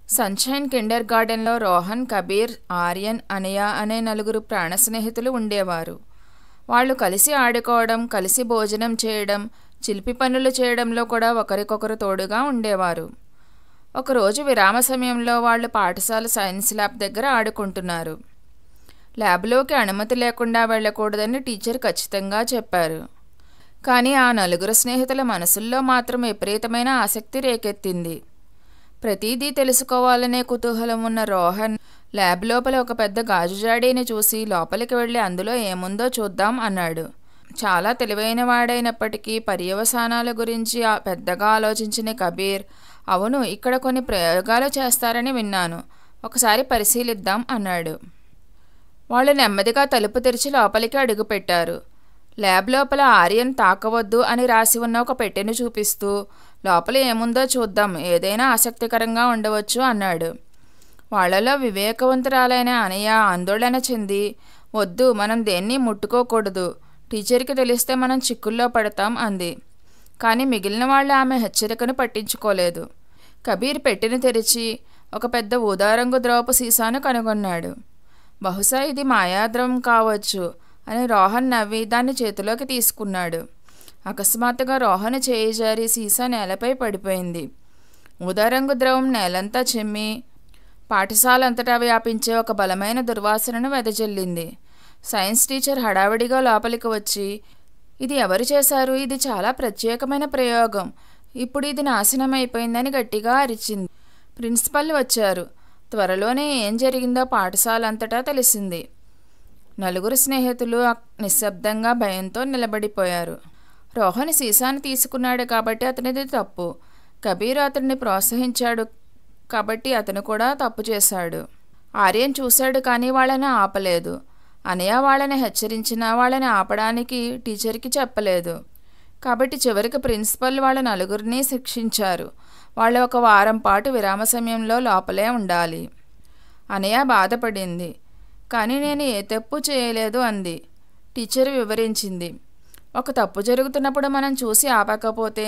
Sunshine Kinder గార్డెన్లో రోహన్, కబీర్, ఆర్యన్, అనయ అనే నలుగురు ప్రాణ స్నేహితులు ఉండేవారు. వాళ్ళు కలిసి ఆడుకోవడం, కలిసి భోజనం చేయడం, చిలిపి పనులు చేయడంలో కూడా ఒకరికొకరు తోడుగా ఉండేవారు. ఒకరోజు విరామ సమయంలో వాళ్ళు పాఠశాల సైన్స్ ల్యాబ్ దగ్గర ఆడుకుంటున్నారు. ల్యాబ్లోకి అనుమతి లేకుండా వెళ్ళకూడదని టీచర్ ఖచ్చితంగా చెప్పారు. కానీ ఆ నలుగురు స్నేహితుల మనసుల్లో మాత్రం విపరీతమైన ఆసక్తి రేకెత్తింది. ప్రతిదీ తెలుసుకోవాలనే కుతూహలం ఉన్న రోహన్ ల్యాబ్ లోపల ఒక పెద్ద గాజు జాడీని చూసి లోపలికి వెళ్ళి అందులో ఏముందో చూద్దాం అన్నాడు. చాలా తెలివైన వాడైనప్పటికీ పర్యవసానాల గురించి పెద్దగా ఆలోచించిన కబీర్, అవును, ఇక్కడ కొన్ని ప్రయోగాలు చేస్తారని విన్నాను, ఒకసారి పరిశీలిద్దాం అన్నాడు. వాళ్ళు నెమ్మదిగా తలుపు తెరిచి లోపలికి అడుగుపెట్టారు. ల్యాబ్ లోపల ఆర్యన్ తాకవద్దు అని రాసి ఉన్న ఒక పెట్టెను చూపిస్తూ, లోపల ఏముందో చూద్దాం, ఏదైనా ఆసక్తికరంగా ఉండవచ్చు అన్నాడు. వాళ్లలో వివేకవంతురాలైన అనయ ఆందోళన చెంది, వద్దు, మనం దేన్ని ముట్టుకోకూడదు, టీచర్కి తెలిస్తే మనం చిక్కుల్లో పడతాం అంది. కానీ మిగిలిన వాళ్ళు ఆమె హెచ్చరికను పట్టించుకోలేదు. కబీర్ పెట్టెను తెరిచి ఒక పెద్ద ఊదారంగు ద్రవపు సీసాను కనుగొన్నాడు. బహుశా ఇది మాయాద్రవం కావచ్చు అని రోహన్ నవ్వి దాన్ని చేతిలోకి తీసుకున్నాడు. అకస్మాత్తుగా రోహన్ చేయి జారి సీసా నేలపై పడిపోయింది. ఊదారంగు ద్రవం నేలంతా చిమ్మి పాఠశాల అంతటా వ్యాపించే ఒక బలమైన దుర్వాసనను వెదజల్లింది. సైన్స్ టీచర్ హడావిడిగా లోపలికి వచ్చి, ఇది ఎవరు చేశారు? ఇది చాలా ప్రత్యేకమైన ప్రయోగం, ఇప్పుడు ఇది నాశనం అయిపోయిందని గట్టిగా అరిచింది. ప్రిన్సిపల్ వచ్చారు. త్వరలోనే ఏం జరిగిందో పాఠశాల అంతటా తెలిసింది. నలుగురు స్నేహితులు నిశ్శబ్దంగా భయంతో నిలబడిపోయారు. రోహన్ సీసాను తీసుకున్నాడు కాబట్టి అతనిది తప్పు. కబీర్ అతన్ని ప్రోత్సహించాడు కాబట్టి అతను కూడా తప్పు చేశాడు. ఆర్యన్ చూశాడు కానీ వాళ్ళని ఆపలేదు. అనయ వాళ్ళని హెచ్చరించినా వాళ్ళని ఆపడానికి టీచర్కి చెప్పలేదు. కాబట్టి చివరికి ప్రిన్సిపల్ వాళ్ళ నలుగురిని శిక్షించారు. వాళ్ళు 1 వారం పాటు విరామ సమయంలో లోపలే ఉండాలి. అనయ బాధపడింది. కానీ నేను ఏ తప్పు చేయలేదు అంది. టీచర్ వివరించింది. ఒక తప్పు జరుగుతున్నప్పుడు మనం చూసి ఆపకపోతే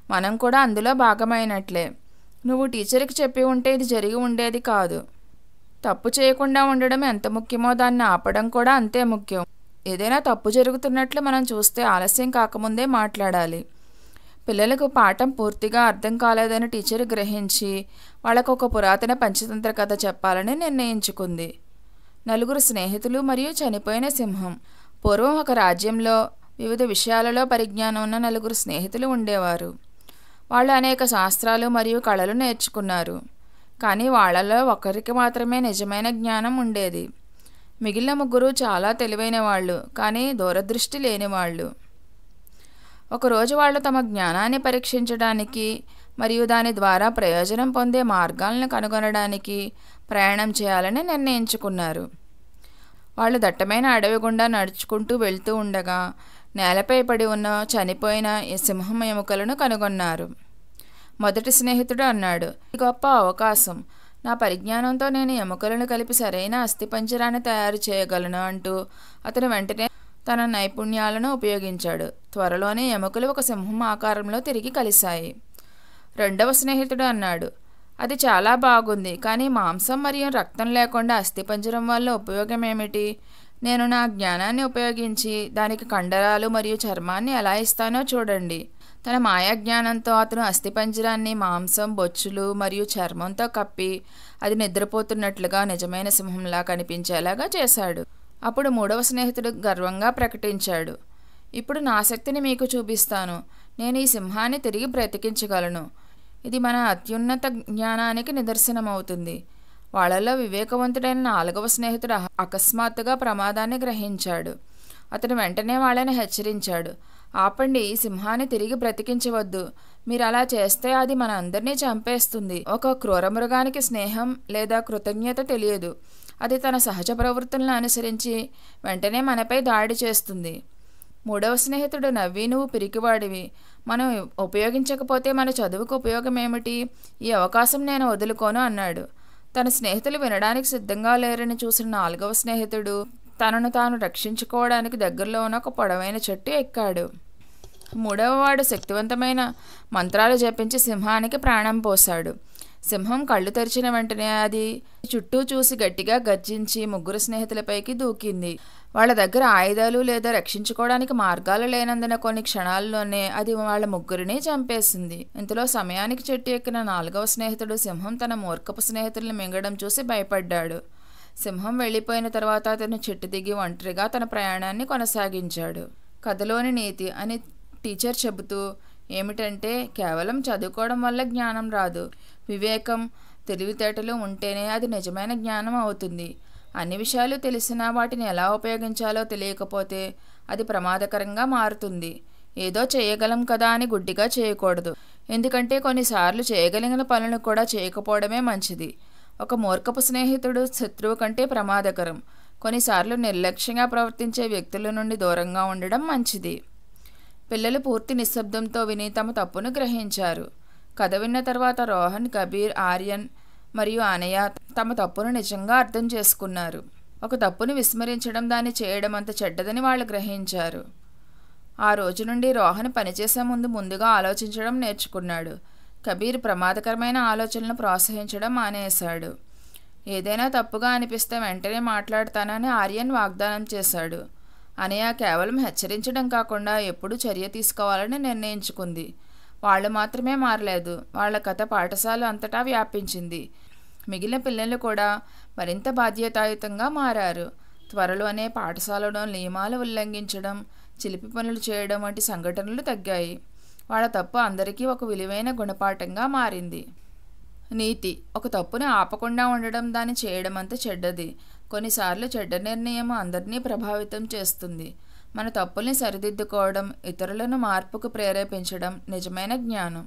మనం కూడా అందులో భాగమైనట్లే. నువ్వు టీచర్కి చెప్పి ఉంటే ఇది జరిగి ఉండేది కాదు. తప్పు చేయకుండా ఉండడం ఎంత ముఖ్యమో దాన్ని ఆపడం కూడా అంతే ముఖ్యం. ఏదైనా తప్పు జరుగుతున్నట్లు మనం చూస్తే ఆలస్యం కాకముందే మాట్లాడాలి. పిల్లలకు పాఠం పూర్తిగా అర్థం కాలేదని టీచర్ గ్రహించి వాళ్ళకు ఒక పురాతన పంచతంత్ర కథ చెప్పాలని నిర్ణయించుకుంది. నలుగురు స్నేహితులు మరియు చనిపోయిన సింహం. పూర్వం ఒక రాజ్యంలో వివిధ విషయాలలో పరిజ్ఞానం ఉన్న నలుగురు స్నేహితులు ఉండేవారు. వాళ్ళు అనేక శాస్త్రాలు మరియు కళలు నేర్చుకున్నారు. కానీ వాళ్ళలో ఒకరికి మాత్రమే నిజమైన జ్ఞానం ఉండేది. మిగిలిన ముగ్గురు చాలా తెలివైన వాళ్ళు కానీ దూరదృష్టి లేనివాళ్ళు. ఒకరోజు వాళ్ళు తమ జ్ఞానాన్ని పరీక్షించడానికి మరియు దాని ద్వారా ప్రయోజనం పొందే మార్గాలను కనుగొనడానికి ప్రయాణం చేయాలని నిర్ణయించుకున్నారు. వాళ్ళు దట్టమైన అడవి గుండా నడుచుకుంటూ వెళ్తూ ఉండగా నేలపై పడి ఉన్న చనిపోయిన సింహం ఎముకలను కనుగొన్నారు. మొదటి స్నేహితుడు అన్నాడు, ఇది గొప్ప అవకాశం, నా పరిజ్ఞానంతో నేను ఎముకలను కలిపి సరైన అస్థిపంజరాన్ని తయారు చేయగలను అంటూ అతను వెంటనే తన నైపుణ్యాలను ఉపయోగించాడు. త్వరలోనే ఎముకలు ఒక సింహం ఆకారంలో తిరిగి కలిశాయి. రెండవ స్నేహితుడు అన్నాడు, అది చాలా బాగుంది, కానీ మాంసం మరియు రక్తం లేకుండా అస్థిపంజరం వల్ల ఉపయోగం ఏమిటి? నేను నా జ్ఞానాన్ని ఉపయోగించి దానికి కండరాలు మరియు చర్మాన్ని ఎలా ఇస్తానో చూడండి. తన మాయా జ్ఞానంతో అతను అస్థిపంజరాన్ని మాంసం, బొచ్చులు మరియు చర్మంతో కప్పి అది నిద్రపోతున్నట్లుగా నిజమైన సింహంలా కనిపించేలాగా చేశాడు. అప్పుడు మూడవ స్నేహితుడు గర్వంగా ప్రకటించాడు, ఇప్పుడు నా శక్తిని మీకు చూపిస్తాను, నేను ఈ సింహాన్ని తిరిగి బ్రతికించగలను. ఇది మన అత్యున్నత జ్ఞానానికి నిదర్శనమవుతుంది. వాళ్ళలో వివేకవంతుడైన 4వ స్నేహితుడు అకస్మాత్తుగా ప్రమాదాన్ని గ్రహించాడు. అతను వెంటనే వాళ్ళని హెచ్చరించాడు, ఆపండి, ఈ సింహాన్ని తిరిగి బ్రతికించవద్దు, మీరు అలా చేస్తే అది మన అందరినీ చంపేస్తుంది. ఒక క్రూరమృగానికి స్నేహం లేదా కృతజ్ఞత తెలియదు. అది తన సహజ ప్రవృత్తులను అనుసరించి వెంటనే మనపై దాడి చేస్తుంది. మూడవ స్నేహితుడు నవ్వి, నువ్వు పిరికివాడివి, మనం ఉపయోగించకపోతే మన చదువుకు ఉపయోగం ఏమిటి? ఈ అవకాశం నేను వదులుకోను అన్నాడు. తన స్నేహితులు వినడానికి సిద్ధంగా లేరని చూసిన 4వ స్నేహితుడు తనను తాను రక్షించుకోవడానికి దగ్గరలో ఉన్న ఒక పొడవైన చెట్టు ఎక్కాడు. మూడవ వాడు శక్తివంతమైన మంత్రాలు జపించి సింహానికి ప్రాణం పోశాడు. సింహం కళ్ళు తెరిచిన వెంటనే అది చుట్టూ చూసి గట్టిగా గర్జించి ముగ్గురు స్నేహితులపైకి దూకింది. వాళ్ళ దగ్గర ఆయుధాలు లేదా రక్షించుకోవడానికి మార్గాలు లేనందున కొన్ని క్షణాల్లోనే అది వాళ్ళ ముగ్గురిని చంపేసింది. ఇంతలో సమయానికి చెట్టు ఎక్కిన 4వ స్నేహితుడు సింహం తన మూర్ఖపు స్నేహితుల్ని మింగడం చూసి భయపడ్డాడు. సింహం వెళ్ళిపోయిన తర్వాత అతను చెట్టు దిగి ఒంటరిగా తన ప్రయాణాన్ని కొనసాగించాడు. కథలోని నీతి అని టీచర్ చెబుతూ ఏమిటంటే, కేవలం చదువుకోవడం వల్ల జ్ఞానం రాదు. వివేకం, తెలివితేటలు ఉంటేనే అది నిజమైన జ్ఞానం అవుతుంది. అన్ని విషయాలు తెలిసినా వాటిని ఎలా ఉపయోగించాలో తెలియకపోతే అది ప్రమాదకరంగా మారుతుంది. ఏదో చేయగలం కదా అని గుడ్డిగా చేయకూడదు. ఎందుకంటే కొన్నిసార్లు చేయగలిగిన పనులను కూడా చేయకపోవడమే మంచిది. ఒక మూర్ఖపు స్నేహితుడు శత్రువు కంటే ప్రమాదకరం. కొన్నిసార్లు నిర్లక్ష్యంగా ప్రవర్తించే వ్యక్తుల నుండి దూరంగా ఉండడం మంచిది. పిల్లలు పూర్తి నిశ్శబ్దంతో విని తమ తప్పును గ్రహించారు. కథ విన్న తర్వాత రోహన్, కబీర్, ఆర్యన్ మరియు అనయ తమ తప్పును నిజంగా అర్థం చేసుకున్నారు. ఒక తప్పును విస్మరించడం, దాన్ని చేయడం అంత చెడ్డదని వాళ్ళు గ్రహించారు. ఆ రోజు నుండి రోహన్ పనిచేసే ముందుగా ఆలోచించడం నేర్చుకున్నాడు. కబీర్ ప్రమాదకరమైన ఆలోచనలను ప్రోత్సహించడం మానేశాడు. ఏదైనా తప్పుగా అనిపిస్తే వెంటనే మాట్లాడతానని ఆర్యన్ వాగ్దానం చేశాడు. అనయ కేవలం హెచ్చరించడం కాకుండా ఎప్పుడూ చర్య తీసుకోవాలని నిర్ణయించుకుంది. వాళ్ళు మాత్రమే మారలేదు, వాళ్ళ కథ పాఠశాల అంతటా వ్యాపించింది. మిగిలిన పిల్లలు కూడా మరింత బాధ్యతాయుతంగా మారారు. త్వరలోనే పాఠశాలలో నియమాలు ఉల్లంఘించడం, చిలిపి పనులు చేయడం వంటి సంఘటనలు తగ్గాయి. వాళ్ళ తప్పు అందరికీ ఒక విలువైన గుణపాఠంగా మారింది. నీతి: ఒక తప్పుని ఆపకుండా ఉండడం, దాన్ని చేయడం అంత చెడ్డది. కొన్నిసార్లు చెడ్డ నిర్ణయం అందరినీ ప్రభావితం చేస్తుంది. మన తప్పుల్ని సరిదిద్దుకోవడం, ఇతరులను మార్పుకు ప్రేరేపించడం నిజమైన జ్ఞానం.